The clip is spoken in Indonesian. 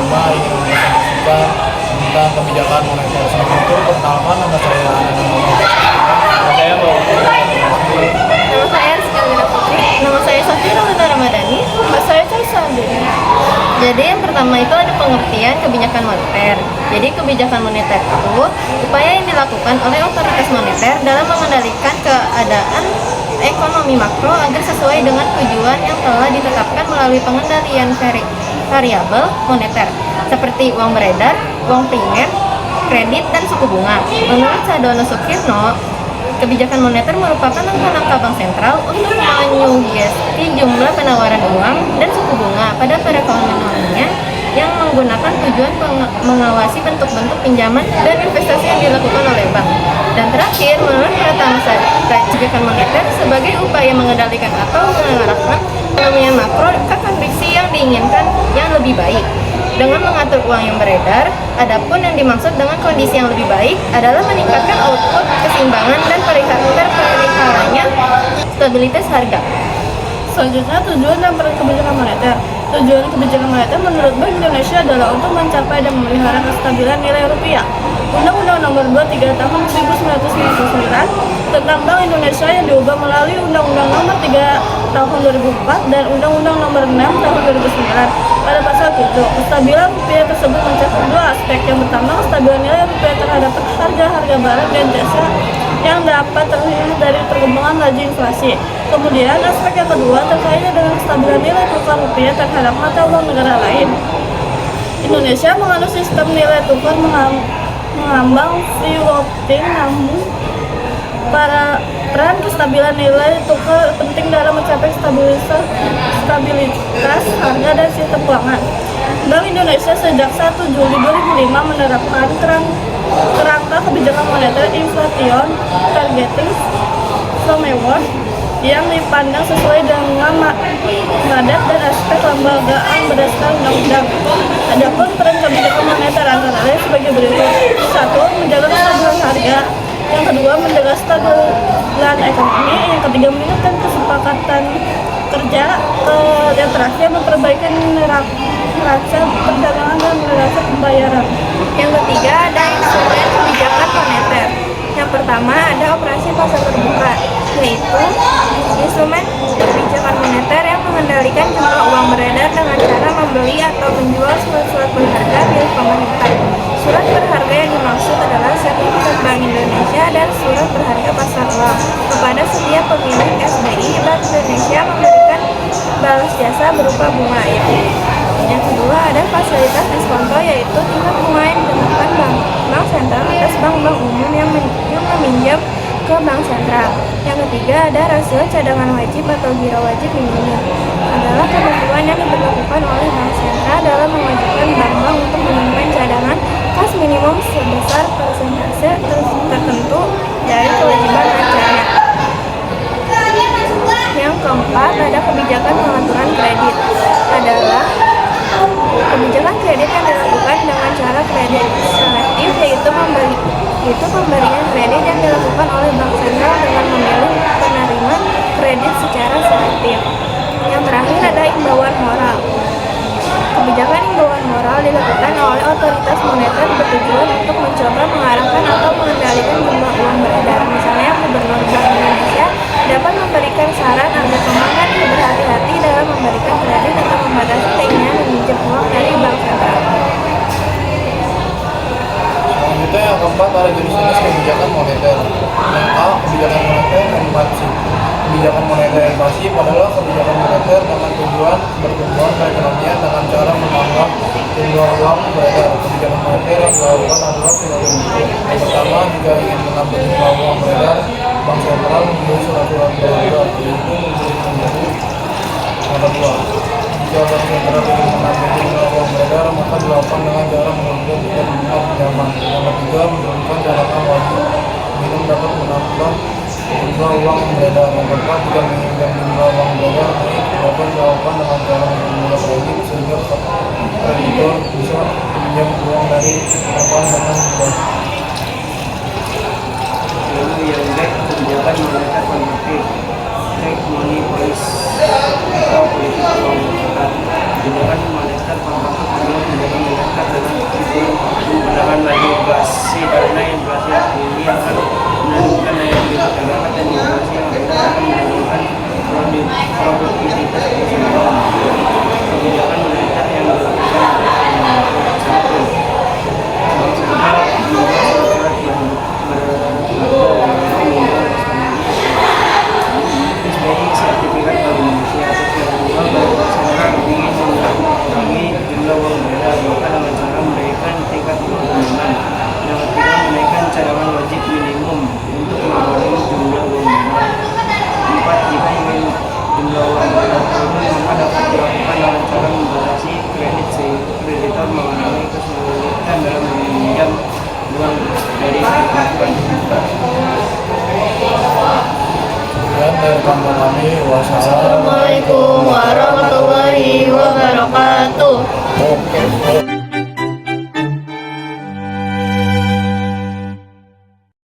ingin mempresentasikan tentang kebijakan moneter. Seperti itu, perkenalkan nama saya Nama saya Rizky Alvira Putri. Nama saya Safira Lita Ramadhani. Nama saya Caisa Andini. Jadi yang pertama itu ada pengertian kebijakan moneter. Jadi kebijakan moneter itu upaya yang dilakukan oleh otoritas moneter dalam mengendalikan keadaan ekonomi makro agar sesuai dengan tujuan yang telah ditetapkan melalui pengendalian variabel moneter seperti uang beredar, uang primer, kredit, dan suku bunga. Menurut Sadono Sukirno, kebijakan moneter merupakan langkah-langkah bank sentral untuk menyugesti jumlah penawaran uang dan suku bunga pada para konsumennya yang menggunakan tujuan mengawasi bentuk-bentuk pinjaman dan investasi yang dilakukan oleh bank. Dan terakhir, menurut Pratama Sarita, kebijakan moneter sebagai upaya mengendalikan atau mengarahkan perekonomian makro ke kondisi yang diinginkan yang lebih baik. Dengan mengatur uang yang beredar, adapun yang dimaksud dengan kondisi yang lebih baik adalah meningkatkan output, keseimbangan, dan terpeliharanya stabilitas harga. Selanjutnya, tujuan dan peran kebijakan moneter. Tujuan kebijakan moneter menurut Bank Indonesia adalah untuk mencapai dan memelihara kestabilan nilai rupiah. Undang-Undang Nomor 23 Tahun 1999 tentang Bank Indonesia yang diubah melalui Undang-Undang Nomor 3 Tahun 2004 dan Undang-Undang Nomor 6 Tahun 2009. Pada pasal 7, kestabilan rupiah tersebut mencakup dua aspek. Yang pertama, kestabilan nilai rupiah terhadap harga-harga barang dan jasa yang dapat terlihat dari perkembangan laju inflasi. Kemudian, aspek yang kedua terkait dengan kestabilan nilai tukar rupiah terhadap mata uang negara lain. Indonesia menganut sistem nilai tukar mengambang free floating, namun peran kestabilan nilai tukar penting dalam mencapai stabilitas harga dan sistem keuangan. Bank Indonesia sejak 1 Juli 2005 menerapkan kerangka kebijakan moneter inflation targeting framework yang dipandang sesuai dengan mandat dan aspek lembagaan berdasarkan undang-undang. Adapun peran kebijakan moneter antara lain sebagai berikut: 1. Menjaga kestabilan harga. Yang kedua, menjaga stabilitas ekonomi. Yang ketiga, meningkatkan kesepakatan kerja. Yang terakhir, memperbaiki neraca perdagangan dan neraca pembayaran. Yang ketiga, ada instrumen kebijakan moneter. Yang pertama, ada operasi pasar terbuka, yaitu instrumen kebijakan moneter yang mengendalikan jumlah uang beredar dengan cara membeli atau menjual surat-surat berharga milik pemerintah. Surat berharga yang dimaksud adalah sertifikat Bank Indonesia dan surat berharga pasar uang. Kepada setiap pemilik SBI, Bank Indonesia memberikan balas jasa berupa bunga. Yang kedua, ada fasilitas diskonto, yaitu tingkat bunga yang ditentukan bank sentral atas bank-bank umum yang meminjam ke bank sentral. Yang ketiga, ada rasio cadangan wajib atau giro wajib minimum. Adalah ketentuan yang diberlakukan oleh bank sentral dalam mewajibkan bank-bank untuk menyimpan cadangan kas minimum sebesar persentase tertentu dari kewajiban acaranya. Yang keempat, ada kebijakan pengaturan kredit. Adalah kebijakan kredit yang dilakukan dengan cara kredit selektif, yaitu pemberian kredit yang dilakukan oleh bank sentral dengan memilih penerima kredit secara selektif. Yang terakhir, ada imbauan moral. Kebijakan imbauan moral dilakukan oleh otoritas moneter bertujuan untuk mencoba mengarahkan atau mengendalikan jumlah uang beredar. Misalnya, Gubernur Bank Indonesia dapat memberikan saran agar pemangkat berhati-hati dalam memberikan kredit atau membatasi keinginan meminjam uang dari bank sentral. Selanjutnya yang keempat, ada jenis-jenis kebijakan moneter. Yang A, kebijakan moneter yang pasif. Kebijakan moneter yang pasif adalah kebijakan moneter dengan tujuan pertumbuhan perekonomian dengan cara menambah jumlah uang beredar. Kebijakan moneter yang dilakukan adalah sebagai berikut. Yang pertama, jika ingin menambah jumlah uang beredar, bank sentral membeli surat-surat berharga, yaitu membeli menjadi. Yang kedua, jika bank sentral ingin menambah jumlah uang beredar, maka dilakukan dengan cara menurunkan tingkat bunga pinjaman. Yang ketiga, menurunkan catatan wajib minimum dapat menambah jumlah uang beredar. Yang keempat, jika menginginkan jumlah uang beredar naik, dapat dilakukan dengan cara memulai kredit sehingga kreditor bisa meminjam uang dari perbankan dengan mudah. Yang baik, kebijakan moneter politik, trade money policy atau politik uang moneter. Kebijakan moneter merupakan kebijakan moneter kebijakan dalam meminjam uang dari pemasukan. Dan dari kampung kami, wassalamualaikum. Assalamualaikum warahmatullahi wabarakatuh. Oke.